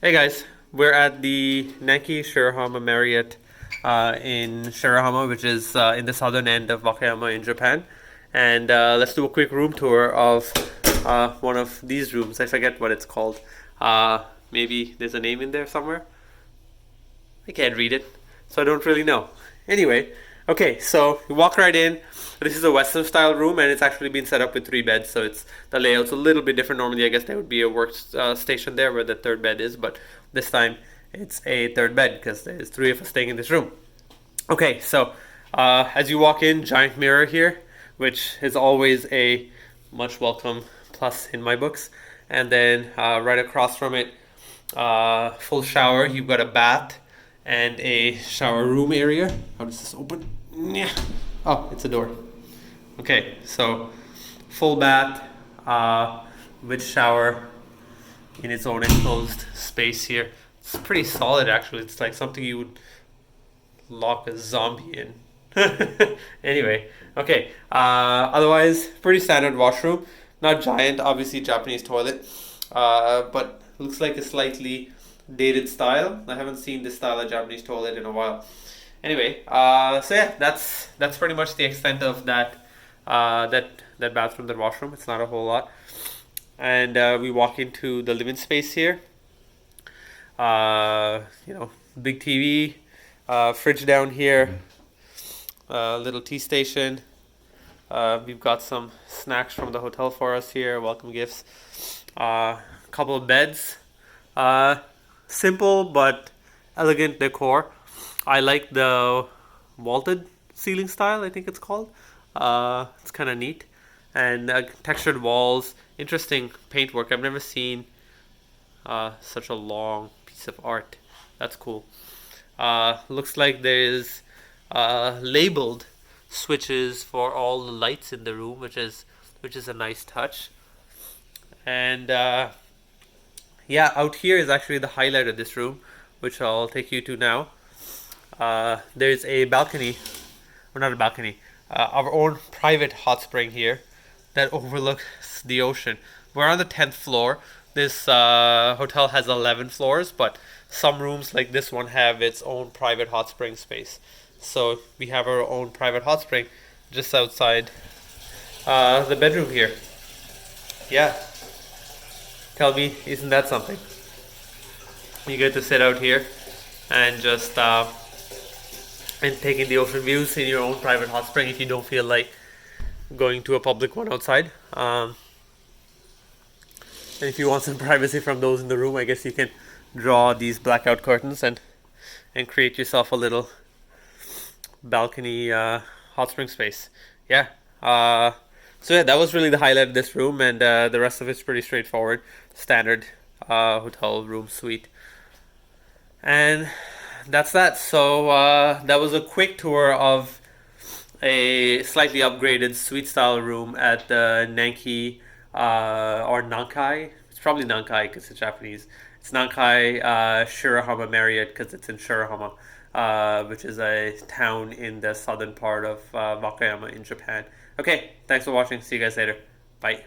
Hey guys, we're at the Nanki-Shirahama Marriott in Shirahama, which is in the southern end of Wakayama in Japan. And let's do a quick room tour of one of these rooms. I forget what it's called. Maybe there's a name in there somewhere. I can't read it, so I don't really know. Anyway, okay, so you walk right in. This is a Western style room, and it's actually been set up with three beds, so it's the layout's a little bit different. Normally, I guess there would be a work station there where the third bed is, but this time it's a third bed because there's three of us staying in this room. Okay, so as you walk in, giant mirror here, which is always a much welcome plus in my books. And then right across from it, full shower. You've got a bath and a shower room area. How does this open? Yeah. Oh, it's a door. Okay, so full bath with shower in its own enclosed space here. It's pretty solid actually. It's like something you would lock a zombie in. Anyway, okay. Otherwise, pretty standard washroom. Not giant, obviously Japanese toilet, but looks like a slightly dated style. I haven't seen this style of Japanese toilet in a while. Anyway, so yeah, that's pretty much the extent of that bathroom, that washroom. It's not a whole lot, and we walk into the living space here. Big TV, fridge down here, little tea station. We've got some snacks from the hotel for us here, welcome gifts. Couple of beds. Simple but elegant decor. I like the vaulted ceiling style, I think it's called. It's kind of neat. And textured walls, interesting paintwork. I've never seen such a long piece of art. That's cool. Looks like there's labeled switches for all the lights in the room, which is a nice touch. And yeah, out here is actually the highlight of this room, which I'll take you to now. There's a balcony, or not a balcony, our own private hot spring here that overlooks the ocean. We're on the 10th floor. This hotel has 11 floors, but some rooms like this one have its own private hot spring space. So we have our own private hot spring just outside the bedroom here. Yeah, tell me, isn't that something? You get to sit out here and just and take in the ocean views in your own private hot spring if you don't feel like going to a public one outside. And if you want some privacy from those in the room, I guess you can draw these blackout curtains and create yourself a little balcony hot spring space. Yeah. So yeah, that was really the highlight of this room, and the rest of it's pretty straightforward, standard hotel room suite. And that's that. So that was a quick tour of a slightly upgraded suite style room at the Nanki or Nankai. It's probably Nankai because it's Japanese. It's Nankai Shirahama Marriott because it's in Shirahama, which is a town in the southern part of Wakayama in Japan. Okay, thanks for watching. See you guys later. Bye.